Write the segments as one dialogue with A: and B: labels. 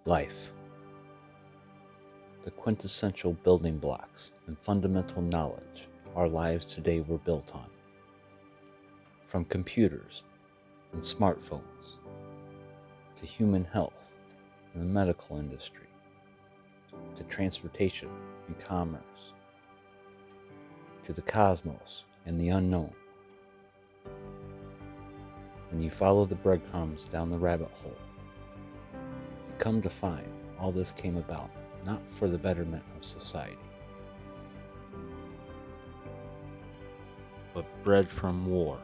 A: Life. The quintessential building blocks and fundamental knowledge our lives today were built on. From computers and smartphones to human health and the medical industry to transportation and commerce to the cosmos and the unknown. When you follow the breadcrumbs down the rabbit hole, you come to find all this came about not for the betterment of society, but bred from war.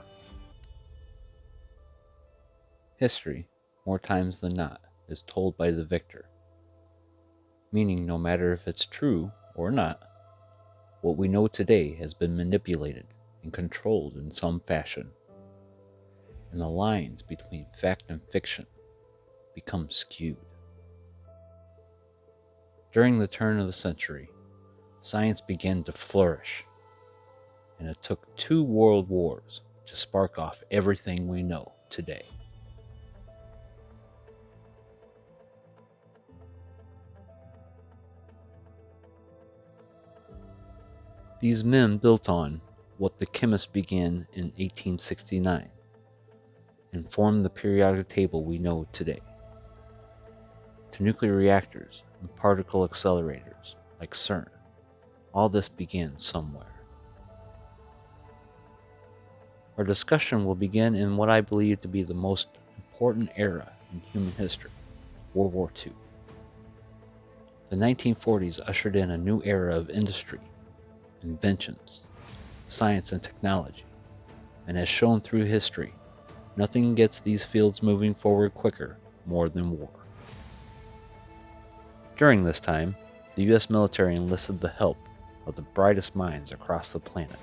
A: History, more times than not, is told by the victor, meaning no matter if it's true or not, what we know today has been manipulated and controlled in some fashion, and the lines between fact and fiction become skewed. During the turn of the century, science began to flourish, and it took 2 world wars to spark off everything we know today. These men built on what the chemists began in 1869 and formed the periodic table we know today, to nuclear reactors and particle accelerators like CERN. All this began somewhere. Our discussion will begin in what I believe to be the most important era in human history, World War II. The 1940s ushered in a new era of industry, inventions, science and technology, and as shown through history, nothing gets these fields moving forward quicker more than war. During this time, the US military enlisted the help of the brightest minds across the planet,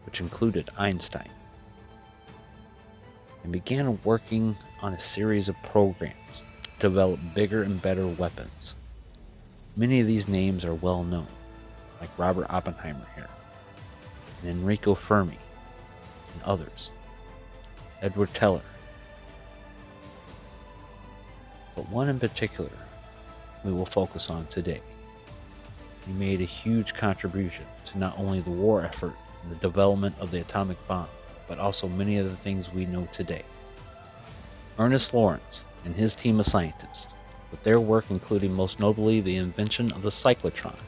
A: which included Einstein, and began working on a series of programs to develop bigger and better weapons. Many of these names are well known, like Robert Oppenheimer here, and Enrico Fermi, and others, Edward Teller. But one in particular we will focus on today. He made a huge contribution to not only the war effort and the development of the atomic bomb, but also many of the things we know today. Ernest Lawrence and his team of scientists, with their work including most notably the invention of the cyclotron,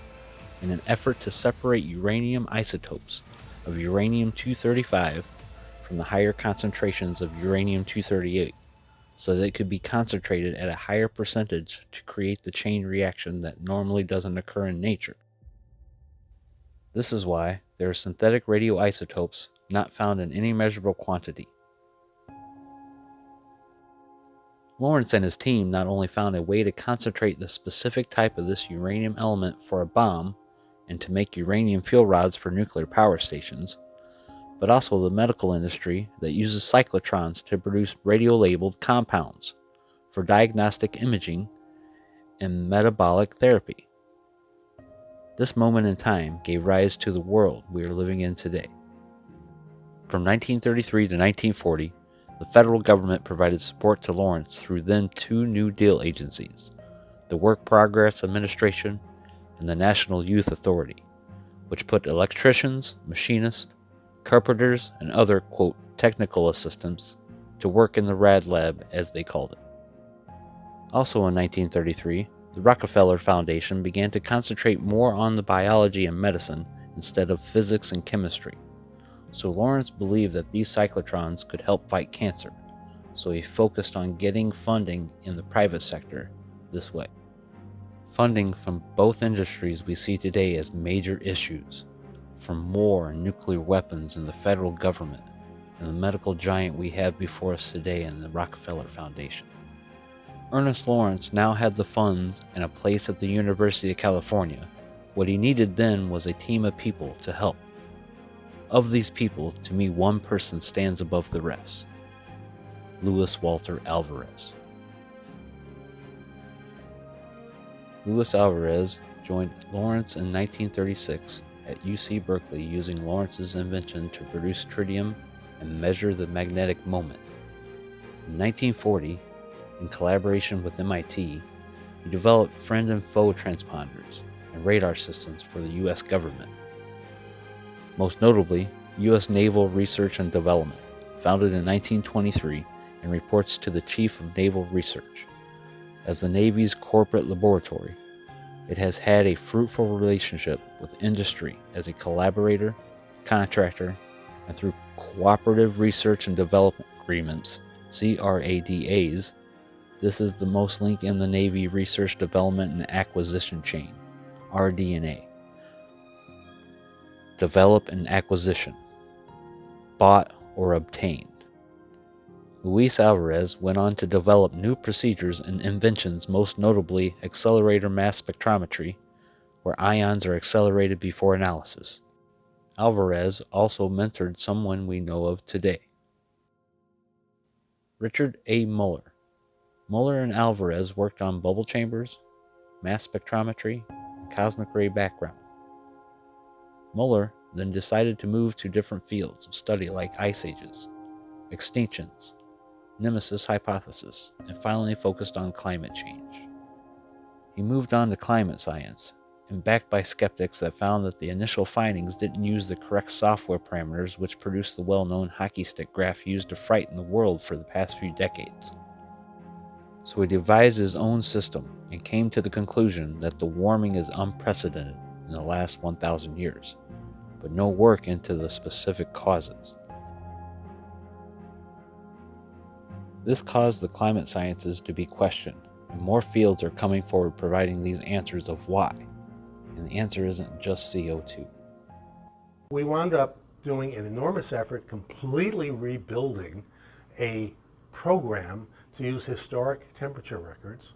A: in an effort to separate uranium isotopes of uranium-235 from the higher concentrations of uranium-238, so that it could be concentrated at a higher percentage to create the chain reaction that normally doesn't occur in nature. This is why there are synthetic radioisotopes not found in any measurable quantity. Lawrence and his team not only found a way to concentrate the specific type of this uranium element for a bomb and to make uranium fuel rods for nuclear power stations, but also the medical industry that uses cyclotrons to produce radio-labeled compounds for diagnostic imaging and metabolic therapy. This moment in time gave rise to the world we are living in today. From 1933 to 1940, the federal government provided support to Lawrence through then 2 New Deal agencies, the Work Progress Administration and the National Youth Authority, which put electricians, machinists, carpenters, and other, quote, technical assistants to work in the rad lab, as they called it. Also in 1933, the Rockefeller Foundation began to concentrate more on the biology and medicine instead of physics and chemistry. So Lawrence believed that these cyclotrons could help fight cancer, so he focused on getting funding in the private sector this way. Funding from both industries we see today as major issues, from war and nuclear weapons in the federal government and the medical giant we have before us today in the Rockefeller Foundation. Ernest Lawrence now had the funds and a place at the University of California. What he needed then was a team of people to help. Of these people, to me, one person stands above the rest: Louis Walter Alvarez. Louis Alvarez joined Lawrence in 1936 at UC Berkeley using Lawrence's invention to produce tritium and measure the magnetic moment. In 1940, in collaboration with MIT, He developed friend and foe transponders and radar systems for the U.S. government. Most notably, U.S. Naval Research and Development, founded in 1923, and reports to the Chief of Naval Research. As the Navy's corporate laboratory, it has had a fruitful relationship with industry as a collaborator, contractor, and through Cooperative Research and Development Agreements, CRADAs. This is the most link in the Navy Research, Development, and Acquisition chain, RD&A. Develop and acquisition, bought or obtained. Luis Alvarez went on to develop new procedures and inventions, most notably accelerator mass spectrometry, where ions are accelerated before analysis. Alvarez also mentored someone we know of today. Richard A. Muller. Muller and Alvarez worked on bubble chambers, mass spectrometry, and cosmic ray background. Muller then decided to move to different fields of study like ice ages, extinctions, nemesis hypothesis, and finally focused on climate change. He moved on to climate science, and backed by skeptics that found that the initial findings didn't use the correct software parameters which produced the well-known hockey stick graph used to frighten the world for the past few decades. So he devised his own system and came to the conclusion that the warming is unprecedented in the last 1,000 years, but no work into the specific causes. This caused the climate sciences to be questioned, and more fields are coming forward providing these answers of why. And the answer isn't just CO2.
B: We wound up doing an enormous effort completely rebuilding a program to use historic temperature records,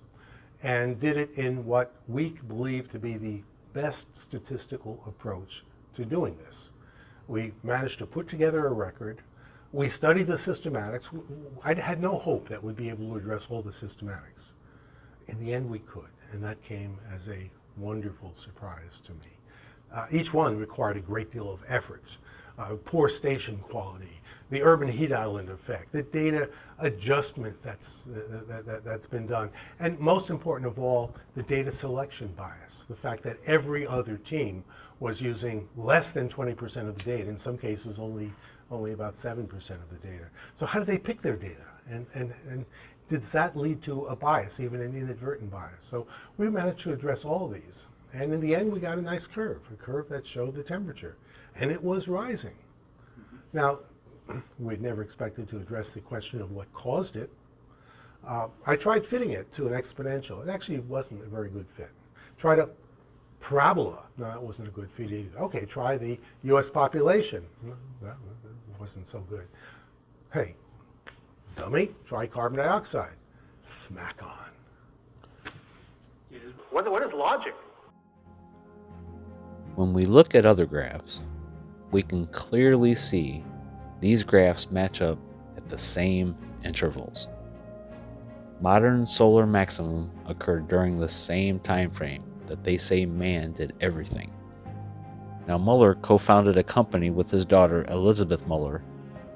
B: and did it in what we believe to be the best statistical approach to doing this. We managed to put together a record. We studied the systematics. I had no hope that we'd be able to address all the systematics. In the end, we could, and that came as a wonderful surprise to me. Each one required a great deal of effort. Poor station quality, the urban heat island effect, the data adjustment that's been done, and most important of all, the data selection bias, the fact that every other team was using less than 20% of the data, in some cases only about 7% of the data. So how do they pick their data? And did that lead to a bias, even an inadvertent bias? So we managed to address all these. And in the end, we got a nice curve, a curve that showed the temperature. And it was rising. Now, we'd never expected to address the question of what caused it. I tried fitting it to an exponential. It actually wasn't a very good fit. Tried a parabola. No, that wasn't a good fit either. Okay, try the US population. No, that wasn't so good. Hey, dummy, try carbon dioxide. Smack on. What is logic?
A: When we look at other graphs, we can clearly see these graphs match up at the same intervals. Modern solar maximum occurred during the same time frame that they say man did everything. Now, Muller co-founded a company with his daughter Elizabeth Muller,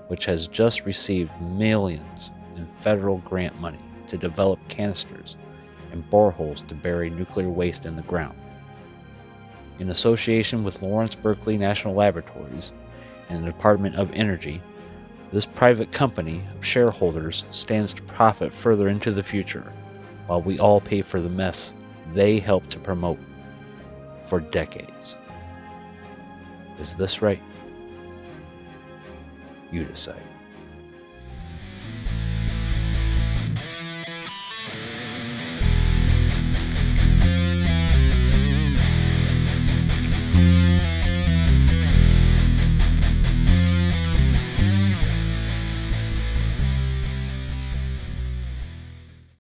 A: which has just received millions in federal grant money to develop canisters and boreholes to bury nuclear waste in the ground. In association with Lawrence Berkeley National Laboratories and the Department of Energy, this private company of shareholders stands to profit further into the future, while we all pay for the mess they helped to promote for decades. Is this right? You decide.